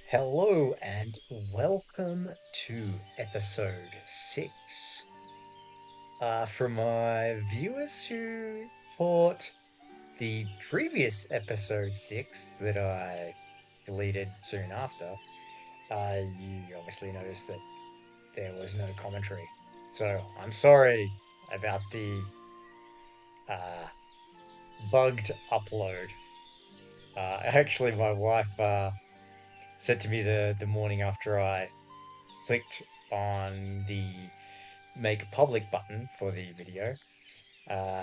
Hello and welcome to episode 6. For my viewers who thought the previous episode 6 that I deleted soon after, you obviously noticed that there was no commentary. So I'm sorry about the uh, bugged upload. Actually, my wife said to me the morning after I clicked on the make public button for the video.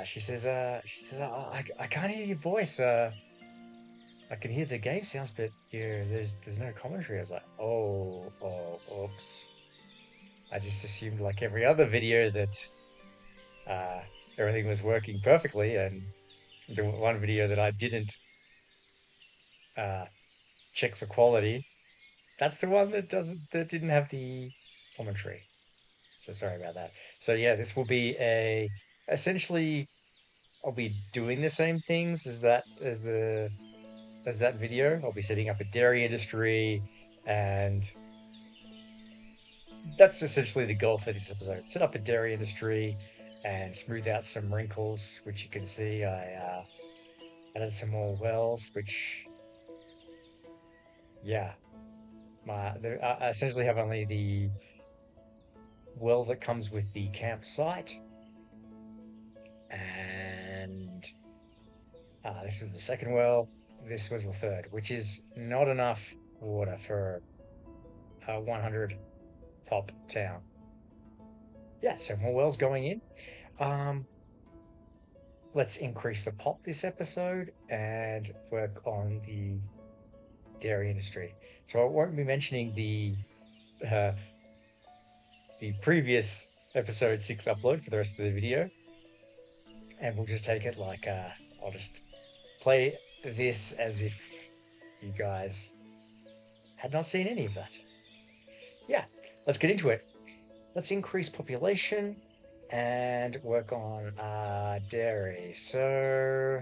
She says, I can't hear your voice. I can hear the game sounds, but yeah, there's no commentary. I was like, oops. I just assumed like every other video that uh, everything was working perfectly, and the one video that I didn't uh, check for quality, that's the one that didn't have the commentary. So sorry about that. So yeah, this will be a essentially I'll be doing the same things as that video. I'll be setting up a dairy industry, and that's essentially the goal for this episode. Set up a dairy industry and smooth out some wrinkles, which you can see I added some more wells, which yeah, I essentially have only the well that comes with the campsite, and this is the second well. This was the third, which is not enough water for a 100 pop town. Yeah, so more wells going in. Um, let's increase the pop this episode and work on the dairy industry. So I won't be mentioning uh, the previous episode 6 upload for the rest of the video, and we'll just take it like I'll just play this as if you guys had not seen any of that. Yeah, let's get into it. Let's increase population and work on dairy. So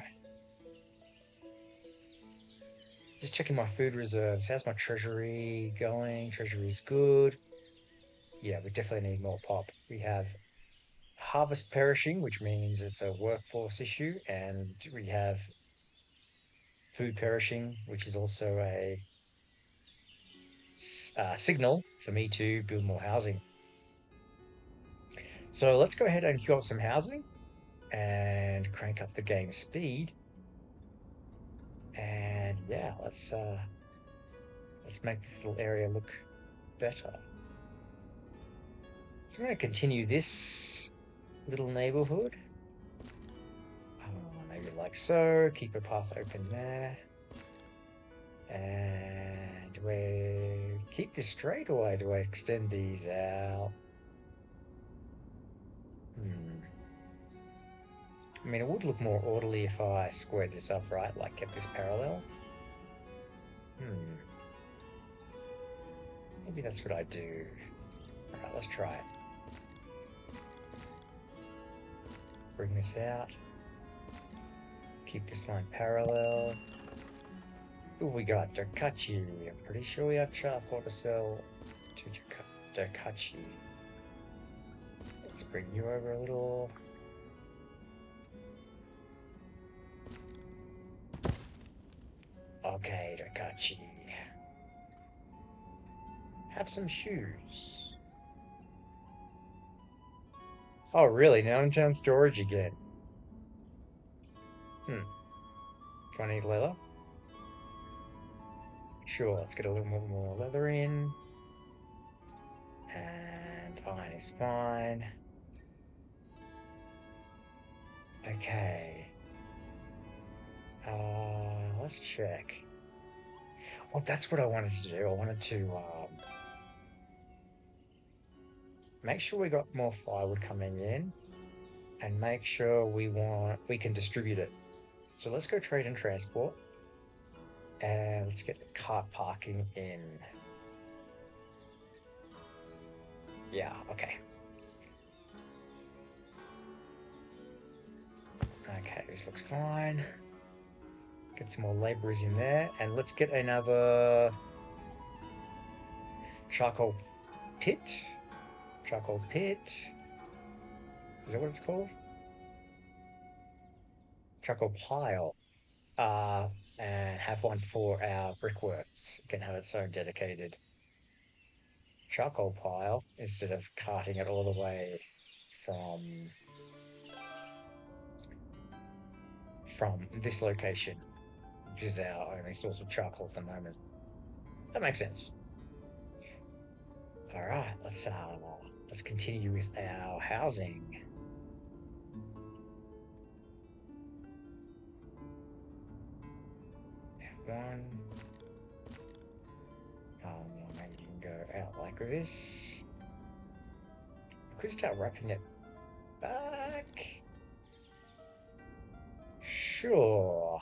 just checking my food reserves. How's my treasury going? Treasury's good. Yeah, we definitely need more pop. We have harvest perishing, which means it's a workforce issue, and we have food perishing, which is also a signal for me to build more housing. So let's go ahead and queue up some housing and crank up the game speed. And yeah, let's make this little area look better. So I'm going to continue this little neighborhood. Maybe like so. Keep a path open there. And do I keep this straight or do I extend these out? I mean, it would look more orderly if I squared this up, right? Like kept this parallel. Hmm. Maybe that's what I do. All right, let's try it. Bring this out. Keep this line parallel. Who we got? Dakachi. I'm pretty sure we have charcoal to sell to Dakachi. Let's bring you over a little. Okay, Dakachi. Have some shoes. Oh, really? Now in town storage again. Do I need leather? Sure, let's get a little more leather in. And iron is fine. Okay. Let's check. Well, that's what I wanted to do. I wanted to make sure we got more firewood coming in and make sure we can distribute it. So let's go trade and transport. And let's get the car parking in. Yeah, okay. Okay, this looks fine. Get some more laborers in there. And let's get another charcoal pit. Charcoal pit. Is that what it's called? Charcoal pile. Uh, and have one for our brickworks. It can have its own dedicated charcoal pile instead of carting it all the way from this location, which is our only source of charcoal at the moment. That makes sense. All right, let's continue with our housing. One. Maybe you can go out like this. I could start wrapping it back. Sure.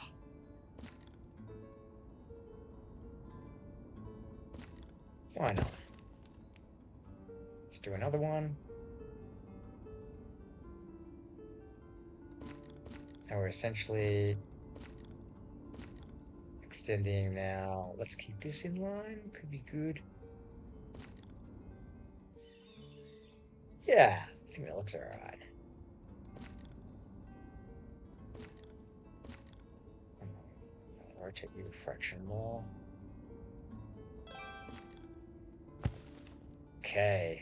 Why not? Let's do another one. And we're essentially extending now. Let's keep this in line. Could be good. Yeah, I think that looks all right. Rotate you a fraction more. Okay.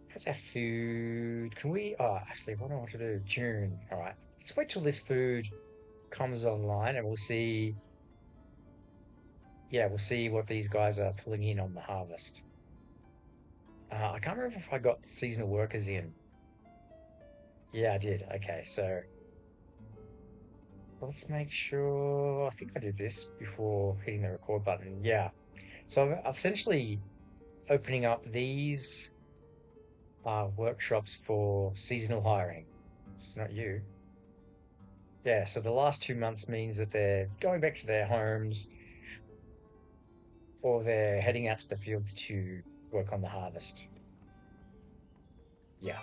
How's our food? Can we? Oh, actually, what do I want to do? June. All right. Let's wait till this food comes online and we'll see. Yeah, we'll see what these guys are pulling in on the harvest. I can't remember if I got seasonal workers in. Yeah, I did. Okay, so let's make sure. I think I did this before hitting the record button. Yeah. So I've essentially opening up these workshops for seasonal hiring. It's not you. Yeah, so the last 2 months means that they're going back to their homes or they're heading out to the fields to work on the harvest. Yeah.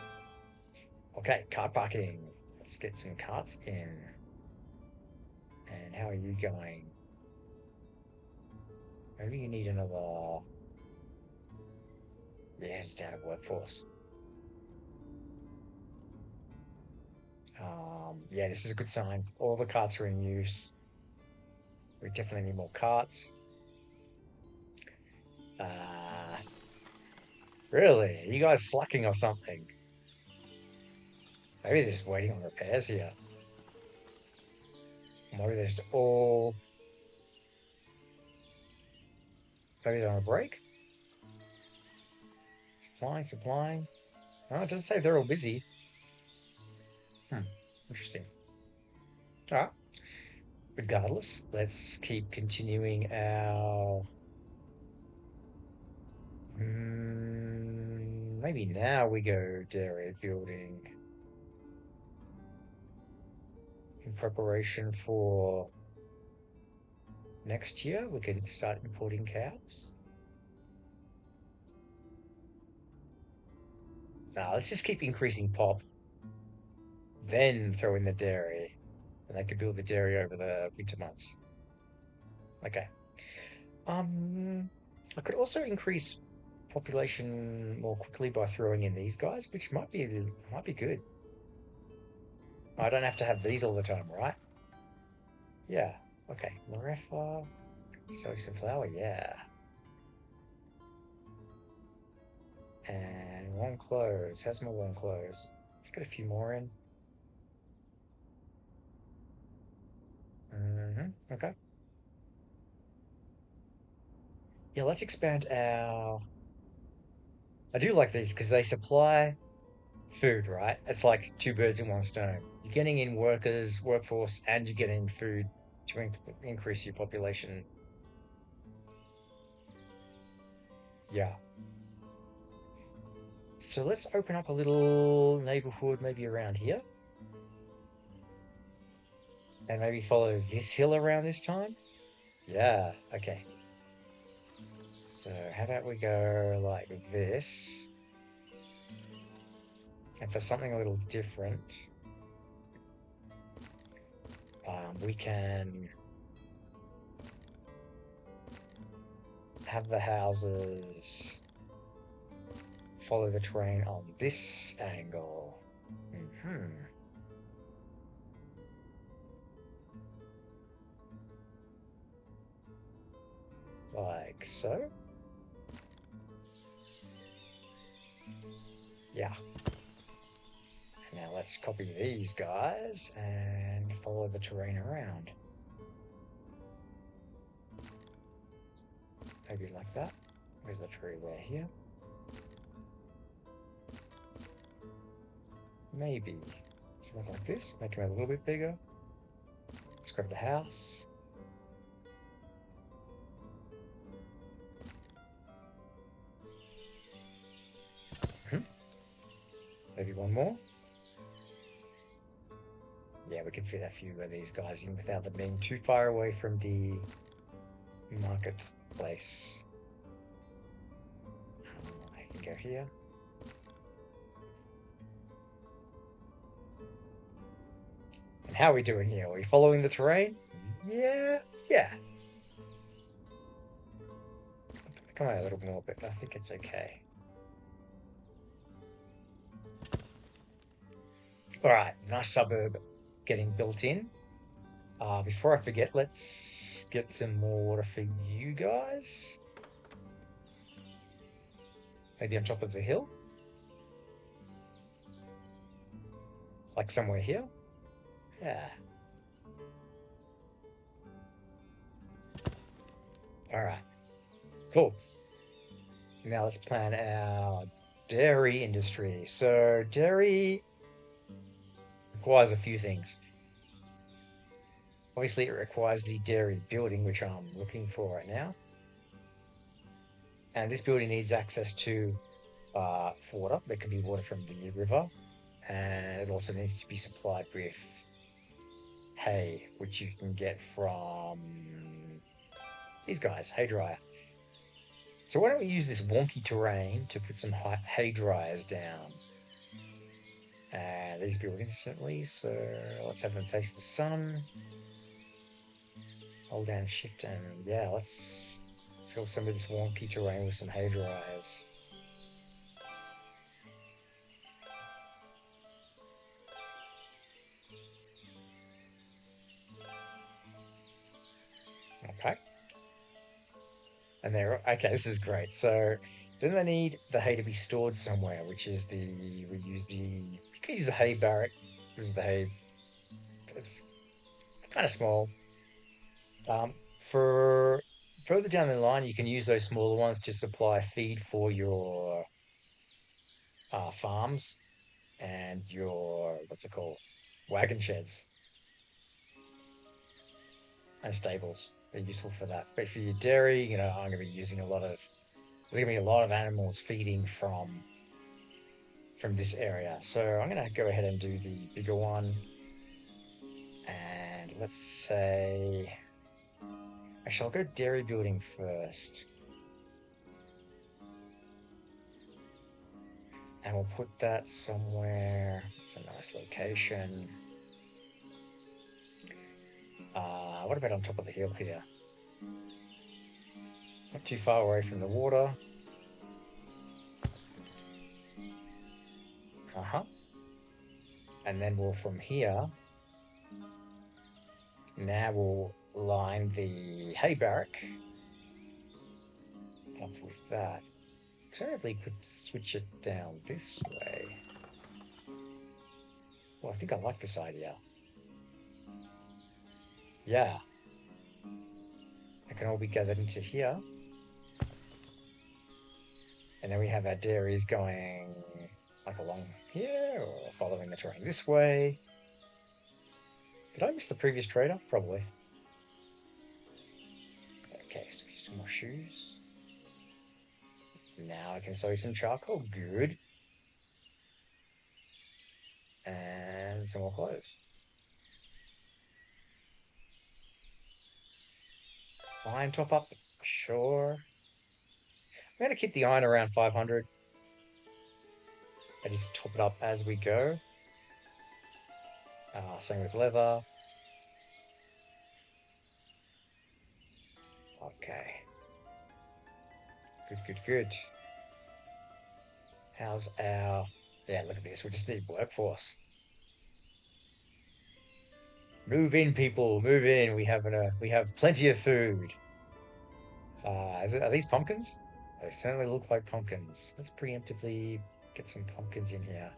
Okay, cart parking. Let's get some carts in. And how are you going? Maybe you need another. Yeah, just out of workforce. Yeah, this is a good sign. All the carts are in use. We definitely need more carts. Really? Are you guys slacking or something? Maybe they're just waiting on repairs here. Maybe they're just all. Maybe they're on a break? Supplying. Oh, it doesn't say they're all busy. Interesting. All right. Regardless, let's keep continuing our. Maybe now we go dairy building in preparation for next year. We can start importing cows. Now let's just keep increasing pop, then throw in the dairy, and they could build the dairy over the winter months. Okay. I could also increase population more quickly by throwing in these guys, which might be good. I don't have to have these all the time, right? Yeah. Okay. Morefa, soy sunflower, yeah. And warm clothes. How's my warm clothes? Let's get a few more in. Okay. Yeah, let's expand our. I do like these because they supply food, right? It's like two birds in one stone. You're getting in workers, workforce, and you're getting food to increase your population. Yeah. So let's open up a little neighborhood maybe around here. And maybe follow this hill around this time. Yeah, okay. So how about we go like this? And for something a little different, we can have the houses follow the terrain on this angle. Like so. Yeah. And now let's copy these guys and follow the terrain around. Maybe like that. Where's the tree there? Here. Maybe something like this. Make them a little bit bigger. Let's grab the house. Maybe one more. Yeah, we can fit a few of these guys in without them being too far away from the marketplace. I can go here. And how are we doing here? Are we following the terrain? Yeah. Come on a little more, but I think it's okay. All right, nice suburb getting built in. Before I forget, let's get some more water for you guys. Maybe on top of the hill. Like somewhere here. Yeah. All right. Cool. Now let's plan our dairy industry. So dairy requires a few things. Obviously, it requires the dairy building, which I'm looking for right now. And this building needs access to water. There can be water from the river. And it also needs to be supplied with hay, which you can get from these guys, hay dryer. So why don't we use this wonky terrain to put some hay dryers down? And these build instantly, so let's have them face the sun. Hold down shift and yeah, let's fill some of this wonky terrain with some hay dryers. Okay. And they're okay, this is great. So then they need the hay to be stored somewhere, which is you can use the hay barrack. This is the hay. It's kind of small. For further down the line, you can use those smaller ones to supply feed for your farms and your, what's it called? Wagon sheds and stables. They're useful for that. But for your dairy, I'm going to be using there's going to be a lot of animals feeding from this area. So I'm going to go ahead and do the bigger one. And let's say, actually, I'll go dairy building first. And we'll put that somewhere. It's a nice location. What about on top of the hill here? Not too far away from the water. And then from here, now we'll line the hay barrack up with that. Alternatively, could switch it down this way. Well, I think I like this idea. Yeah. It can all be gathered into here. And then we have our dairies going like along here or following the terrain this way. Did I miss the previous trader? Probably. Okay, so some more shoes. Now I can sell you some charcoal. Good. And some more clothes. Fine, top up. Sure. I'm going to keep the iron around 500. I just top it up as we go. Same with leather. Okay. Good, good, good. How's our... Yeah, look at this. We just need workforce. Move in, people. Move in. We have plenty of food. Are these pumpkins? They certainly look like pumpkins. Let's preemptively get some pumpkins in here.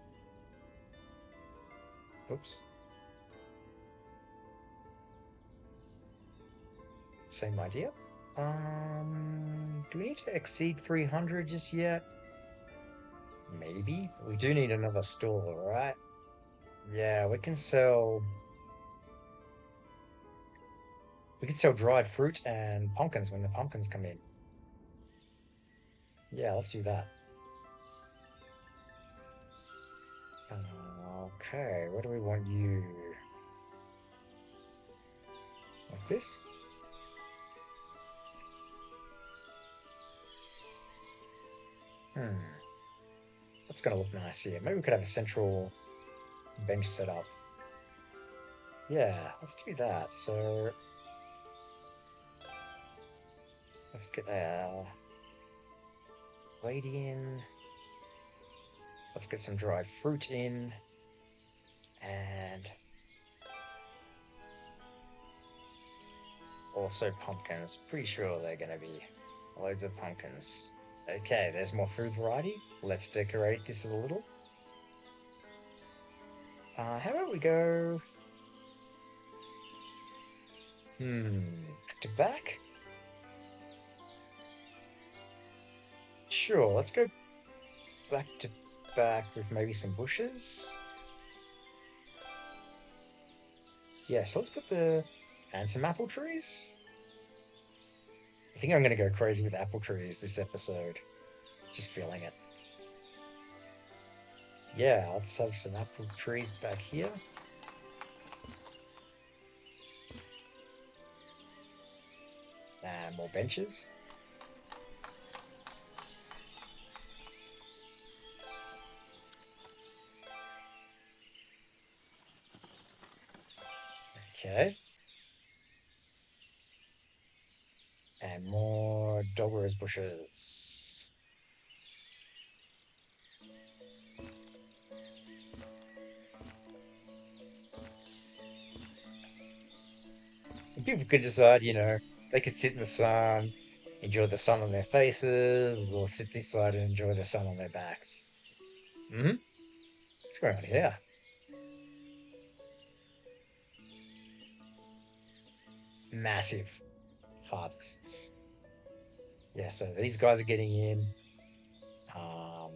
Oops. Same idea. Do we need to exceed 300 just yet? Maybe. We do need another store, right? Yeah, we can sell dried fruit and pumpkins when the pumpkins come in. Yeah, let's do that. Okay, where do we want you? Like this? Hmm. That's gonna look nice here. Maybe we could have a central bench set up. Yeah, let's do that. So let's get our lady in. Let's get some dried fruit in. And also pumpkins. Pretty sure they're gonna be loads of pumpkins. Okay, there's more food variety. Let's decorate this a little. How about we go... to back? Sure, let's go back to back with maybe some bushes. Yeah, so let's put and some apple trees. I think I'm going to go crazy with apple trees this episode. Just feeling it. Yeah, let's have some apple trees back here. And more benches. Okay. And more dog rose bushes. And people could decide, they could sit in the sun, enjoy the sun on their faces, or sit this side and enjoy the sun on their backs. What's going on here? Massive harvests. Yeah, so these guys are getting in. Um,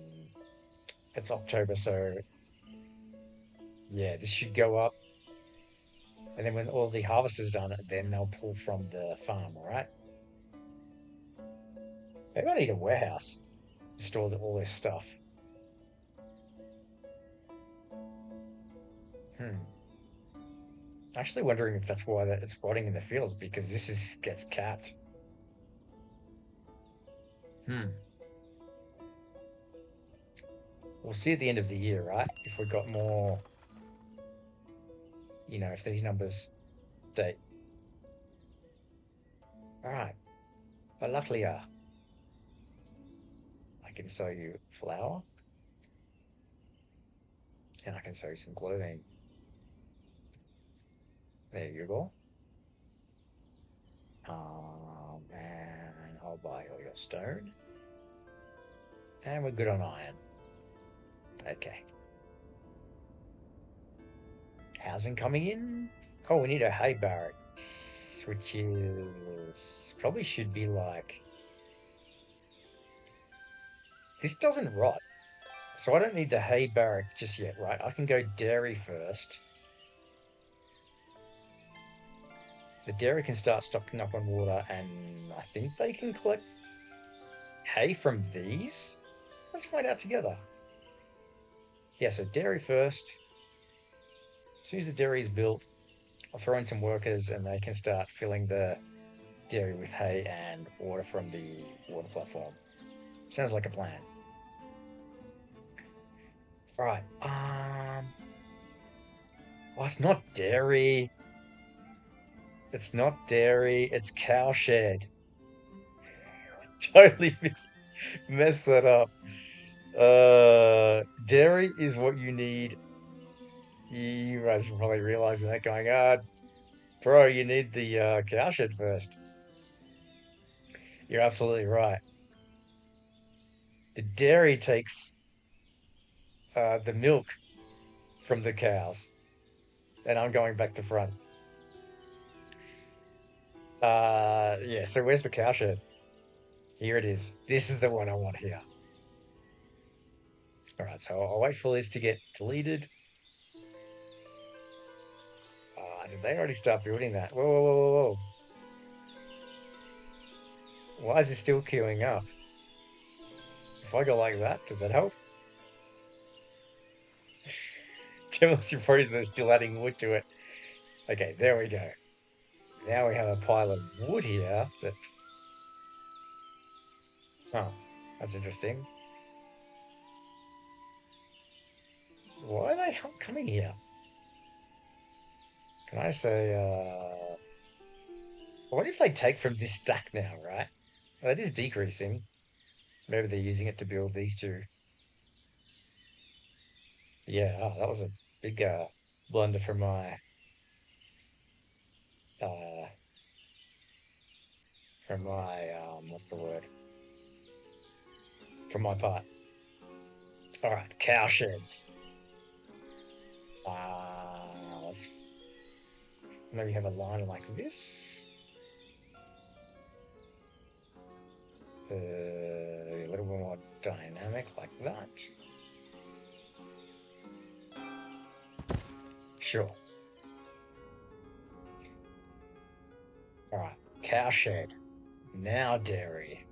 it's October, so yeah, this should go up. And then when all the harvest is done, then they'll pull from the farm, all right? Maybe I need a warehouse to store all this stuff. Hmm. Actually wondering if that's why it's rotting in the fields, because gets capped. Hmm. We'll see at the end of the year, right? If we've got more, if these numbers date. All right. But luckily, I can sell you flour, and I can sell you some clothing. There you go. And I'll buy all your stone. And we're good on iron. Okay. Housing coming in. Oh, we need a hay barracks, which is probably should be like... This doesn't rot. So I don't need the hay barrack just yet, right? I can go dairy first. The dairy can start stocking up on water, and I think they can collect hay from these. Let's find out together. Yeah, so dairy first. As soon as the dairy is built, I'll throw in some workers and they can start filling the dairy with hay and water from the water platform. Sounds like a plan. All right. Oh, it's not dairy. It's not dairy. It's cowshed. Totally mixed. Mess that up. Dairy is what you need. You guys are probably realizing that going, bro, you need the cow shed first. You're absolutely right. The dairy takes the milk from the cows, and I'm going back to front. Yeah, so where's the cow shed? Here it is. This is the one I want here. All right, so I'll wait for this to get deleted. Did they already start building that? Whoa, whoa, whoa, whoa, whoa. Why is it still queuing up? If I go like that, does that help? Demolition Pro, they're still adding wood to it. Okay, there we go. Now we have a pile of wood here that... Oh, that's interesting. Why are they coming here? Can I say, I wonder if they take from this stack now, right? That is decreasing. Maybe they're using it to build these two. Yeah, that was a big blunder uh from my what's the word? From my part. All right, cow sheds. Let's maybe have a line like this. A little bit more dynamic like that. Sure. All right, cow shed. Now dairy.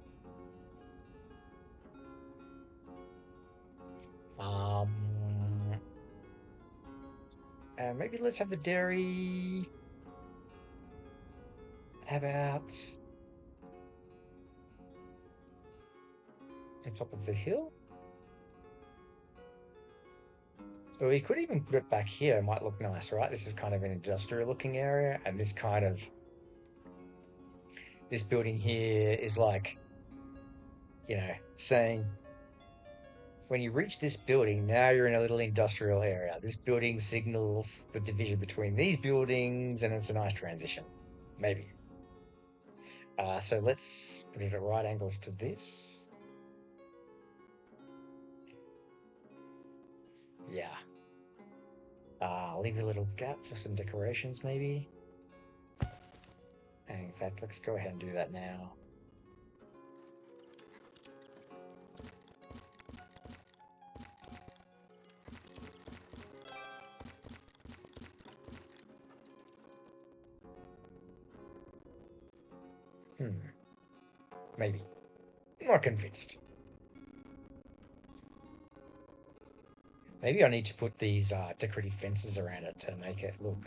Um, and maybe let's have the dairy. How about on top of the hill? So we could even put it back here. It might look nice, right? This is kind of an industrial looking area, and this building here is like, saying when you reach this building, now you're in a little industrial area. This building signals the division between these buildings, and it's a nice transition. Maybe. So let's put it at right angles to this. Yeah. Leave a little gap for some decorations, maybe. And in fact, let's go ahead and do that now. Maybe. Not convinced. Maybe I need to put these decorative fences around it to make it look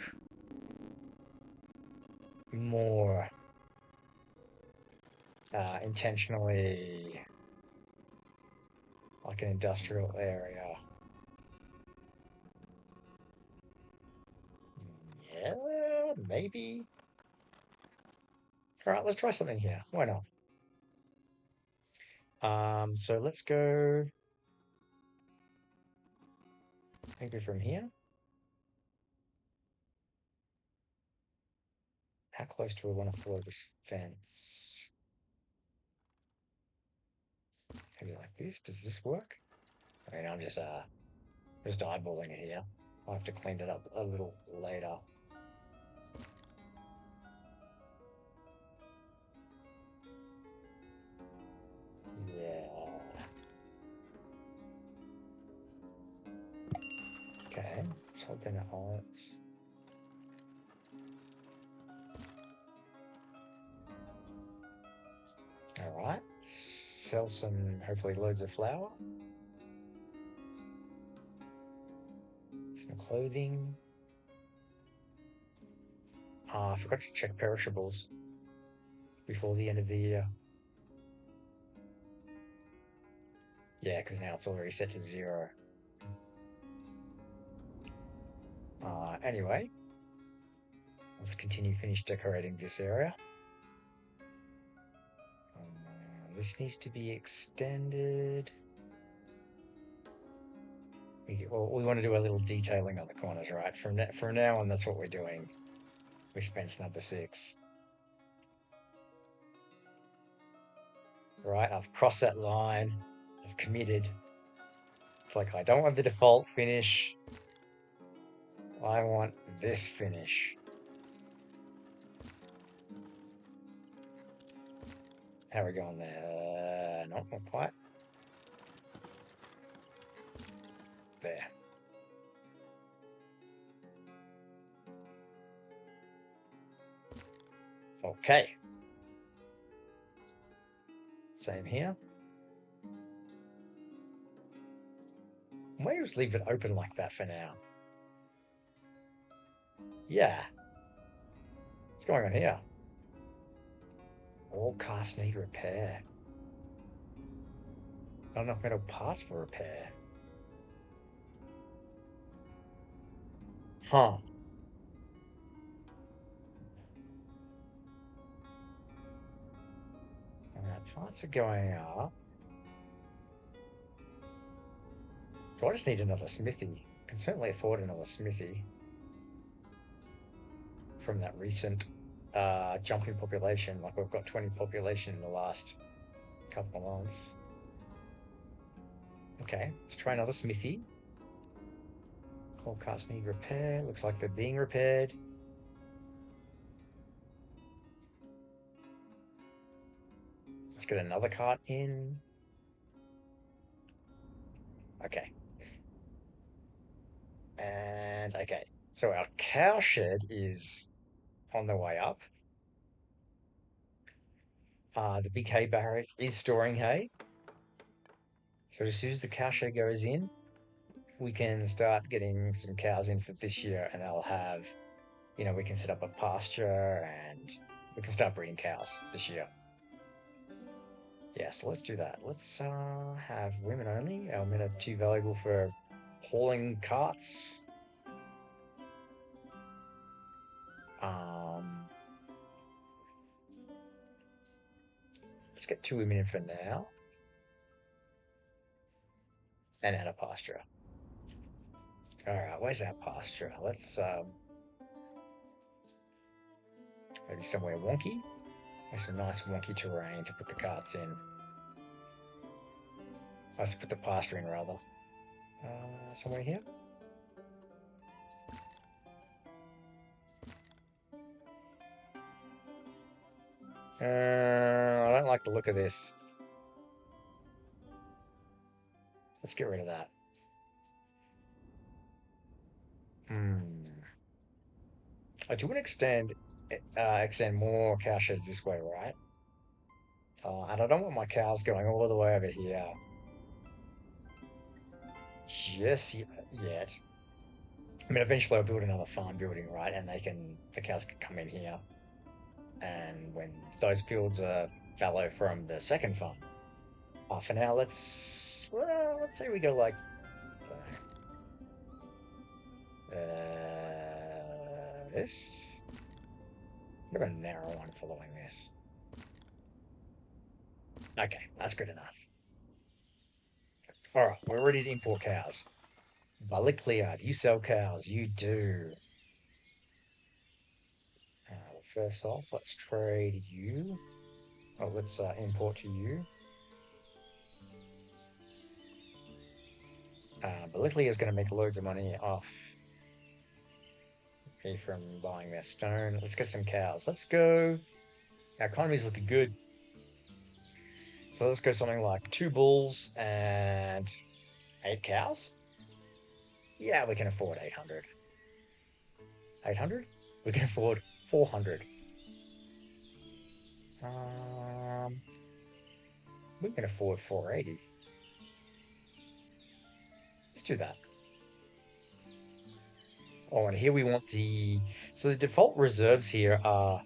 more intentionally like an industrial area. Yeah, maybe. All right, let's try something here. Why not? So let's go maybe from here. How close do we want to follow this fence? Maybe like this. Does this work? I mean, I'm just eyeballing it here. I'll have to clean it up a little later. Yeah. Okay, let's hold down our hearts. All right, sell some, hopefully loads of flour. Some clothing. I forgot to check perishables before the end of the year. Yeah, because now it's already set to 0. Anyway, let's finish decorating this area. this needs to be extended. We want to do a little detailing on the corners, right? From now on, that's what we're doing with fence number 6. Right, I've crossed that line. I've committed. It's like I don't want the default finish. I want this finish. How are we going there? Not quite. There. Okay. Same here. Maybe just leave it open like that for now. Yeah. What's going on here? All cars need repair. Not enough metal parts for repair. Huh. Alright, parts are going up. So I just need another smithy. Can certainly afford another smithy from that recent jump in population. Like we've got 20 population in the last couple of months. Okay, let's try another smithy. All carts need repair. Looks like they're being repaired. Let's get another cart in. Okay. And okay, so our cow shed is on the way up. The big hay barrack is storing hay. So as soon as the cow shed goes in, we can start getting some cows in for this year, and they'll have, we can set up a pasture and we can start breeding cows this year. Yeah, so let's do that. Let's have women only. Our men are too valuable for hauling carts. Let's get 2 women in for now. And add a pasture. Alright, where's our pasture? Let's maybe somewhere wonky. There's some nice wonky terrain to put the carts in. Let's put the pasture in rather. Somewhere here. I don't like the look of this. Let's get rid of that. I do want to extend more cow sheds this way, right? And I don't want my cows going all the way over here just yet. I mean, eventually I'll build another farm building, right? And the cows can come in here. And when those fields are fallow from the second farm. For now, let's say we go like this. What about a narrow one following this? Okay, that's good enough. All right, we're ready to import cows. Balikliad, you sell cows. You do. First off, let's trade you. Oh, let's import to you. Balikliad is going to make loads of money off me from buying their stone. Let's get some cows. Let's go. Our economy's looking good. So let's go something like 2 bulls and 8 cows. Yeah, we can afford 800. 800? We can afford 400. We can afford 480. Let's do that. Oh, and here we want so the default reserves here are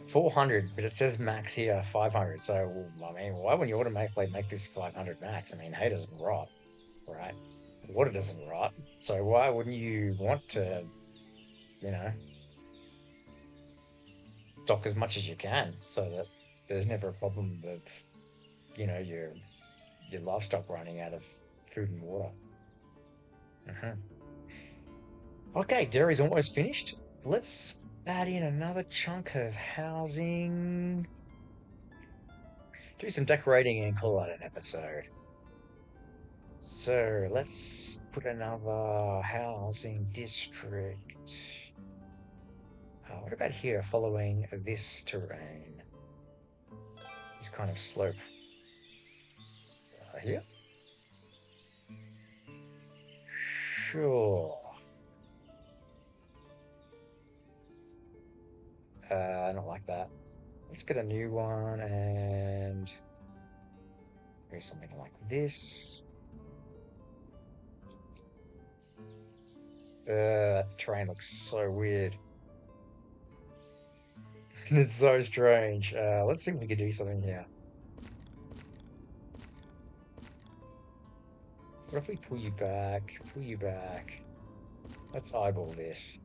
400, but it says max here 500. So, I mean, why wouldn't you automatically make this 500 max? I mean, hay doesn't rot, right? Water doesn't rot. So why wouldn't you want to, stock as much as you can so that there's never a problem with, your livestock running out of food and water. Mhm. Okay, dairy's almost finished. Let's add in another chunk of housing. Do some decorating and call it an episode. So let's put another housing district. What about here, following this terrain? This kind of slope. Here? Sure. Not like that. Let's get a new one and do something like this. Terrain looks so weird. It's so strange. Let's see if we can do something here. What if we pull you back? Pull you back. Let's eyeball this.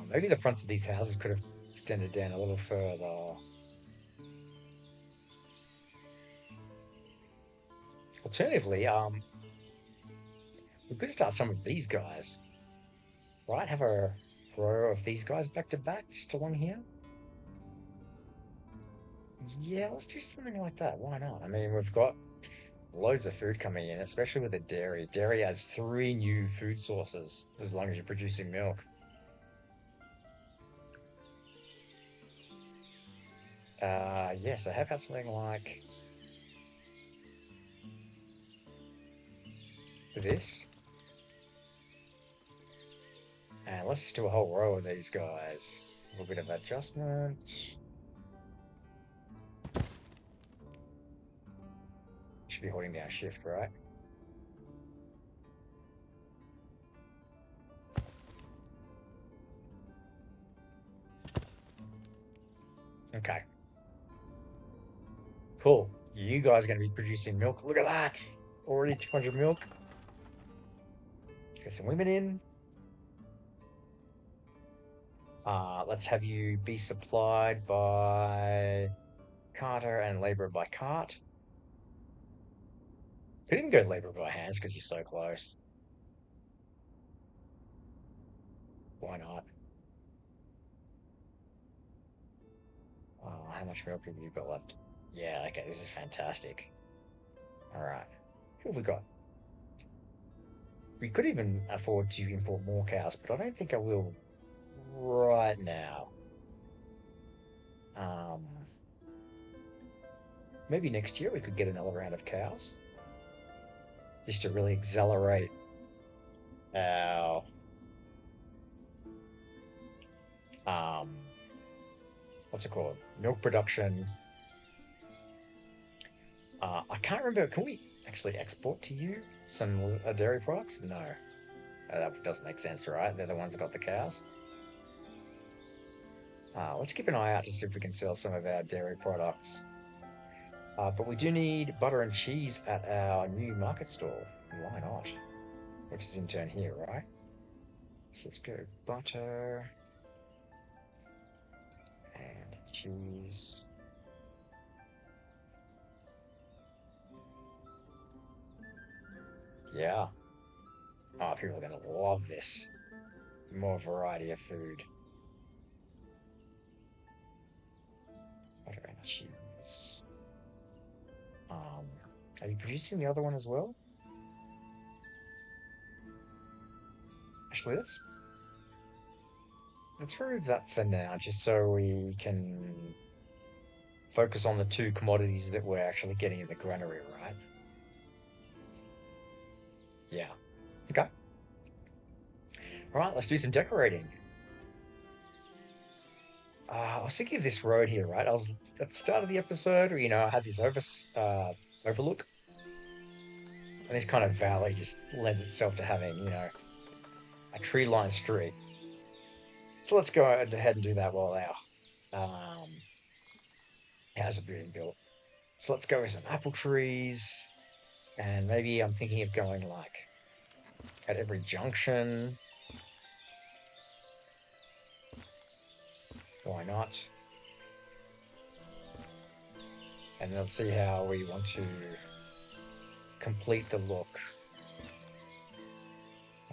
Maybe the fronts of these houses could have extended down a little further. Alternatively, we could start some of these guys, right? Have a row of these guys back to back, just along here. Yeah, let's do something like that. Why not? I mean, we've got loads of food coming in, especially with the dairy. Dairy adds 3 new food sources as long as you're producing milk. Yeah, so how about something like this? And let's just do a whole row of these guys. A little bit of adjustment. Should be holding down shift, right? Okay. Cool. You guys are going to be producing milk. Look at that! Already 200 milk. Get some women in. Let's have you be supplied by carter and labor by cart. We didn't go labor by hands because you're so close. Why not? How much milk have you got left? Yeah, okay, this is fantastic. All right. Who have we got? We could even afford to import more cows, but I don't think I will right now. Maybe next year we could get another round of cows. Just to really accelerate our what's it called? Milk production. I can't remember. Can we actually export to you some dairy products? No. That doesn't make sense, right? They're the ones that got the cows. Let's keep an eye out to see if we can sell some of our dairy products. But we do need butter and cheese at our new market stall. Why not? Which is in turn here, right? So let's go butter and cheese. Yeah. Oh, people are going to love this. More variety of food. Butter and cheese. Are you producing the other one as well? Actually, let's remove that for now, just so we can focus on the 2 commodities that we're actually getting in the granary, right? Yeah. Okay. All right, let's do some decorating. I was thinking of this road here, right? I was at the start of the episode, where, I had this overlook, and this kind of valley just lends itself to having, a tree-lined street. So let's go ahead and do that while our house is being built. So let's go with some apple trees, and maybe I'm thinking of going like at every junction. Why not? And let's see how we want to complete the look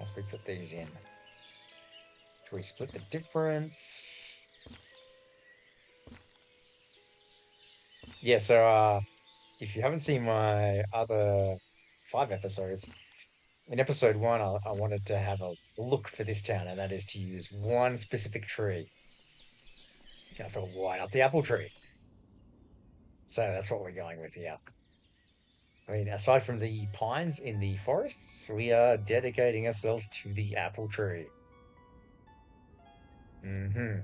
as we put these in. Do we split the difference? Yeah, so if you haven't seen my other 5 episodes, in episode 1, I wanted to have a look for this town, and that is to use one specific tree. I thought, why not the apple tree? So that's what we're going with here. I mean, aside from the pines in the forests, we are dedicating ourselves to the apple tree. Mm-hmm.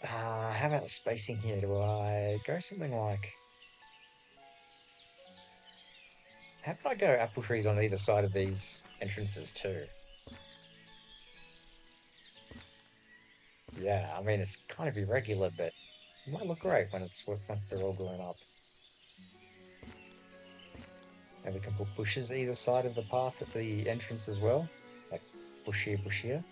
How about the spacing here? Do I go something like... How about I go apple trees on either side of these entrances too? Yeah, I mean, it's kind of irregular, but it might look great when it's once they're all grown up. And we can put bushes either side of the path at the entrance as well, like bush here, bush here.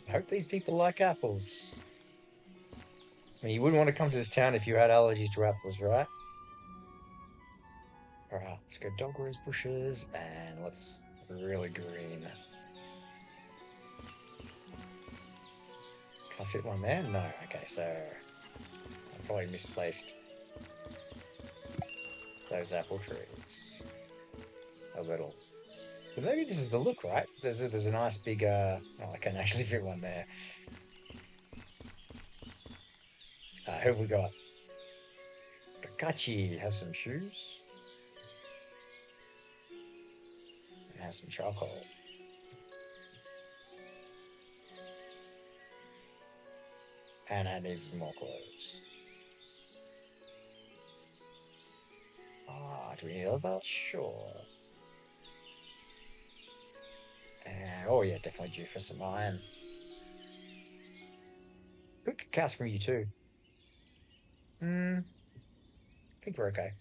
I hope these people like apples. I mean, you wouldn't want to come to this town if you had allergies to apples, right? All right, let's go dog rose bushes and let's really green. Can I fit one there? No. Okay, so I probably misplaced those apple trees a little. But maybe this is the look, right? There's a nice big oh, I can actually fit one there. Who have we got? Kakachi has some shoes. And has some charcoal. And I need more clothes. Do we need other? Sure. And oh yeah, definitely due for some iron. Who could cast from you too? I think we're okay.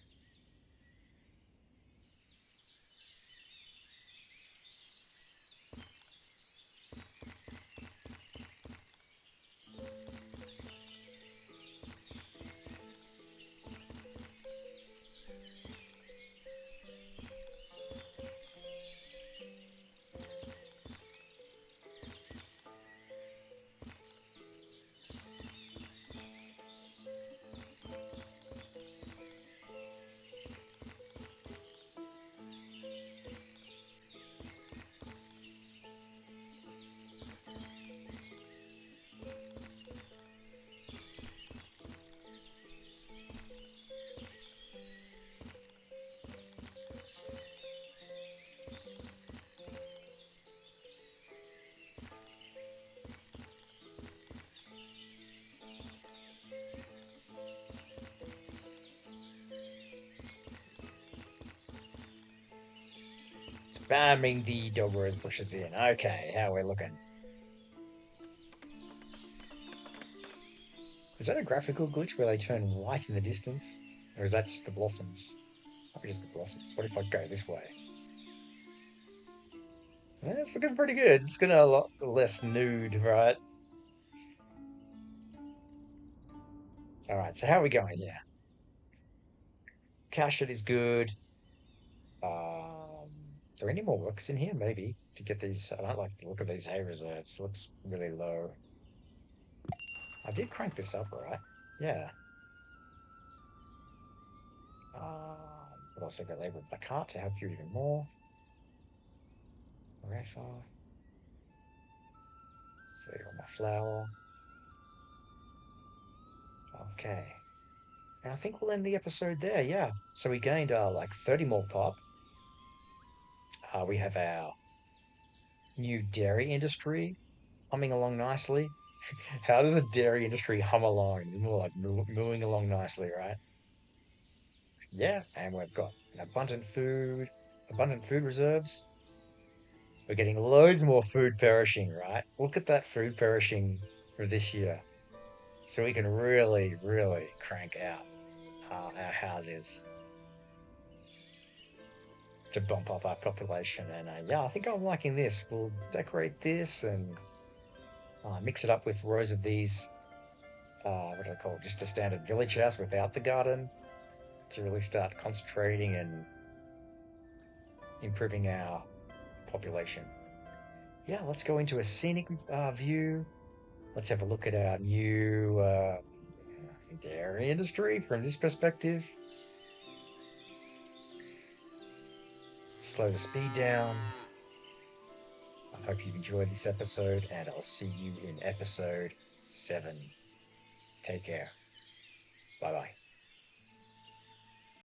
Spamming the dog rose bushes in. Okay, how we're looking. Is that a graphical glitch where they turn white in the distance? Or is that just the blossoms? Probably just the blossoms. What if I go this way? Yeah, it's looking pretty good. It's looking a lot less nude, right? Alright, so how are we going here? Cachet is good. Are there any more works in here? Maybe to get these. I don't like the look of these hay reserves. It looks really low. I did crank this up, right? Yeah. But also got labeled by cart to help you even more. Rafa. See on my flower. Okay. And I think we'll end the episode there. Yeah. So we gained like 30 more pop. We have our new dairy industry coming along nicely. How does the dairy industry hum along? More like mooing along nicely, right? Yeah, and we've got abundant food reserves. We're getting loads more food perishing, right? Look at that food perishing for this year. So we can really, really crank out our houses to bump up our population. And yeah, I think I'm liking this. We'll decorate this and mix it up with rows of these, what do I call it? Just a standard village house without the garden to really start concentrating and improving our population. Yeah, let's go into a scenic view. Let's have a look at our new dairy industry from this perspective. Slow the speed down. I hope you've enjoyed this episode, and I'll see you in episode 7. Take care. Bye bye.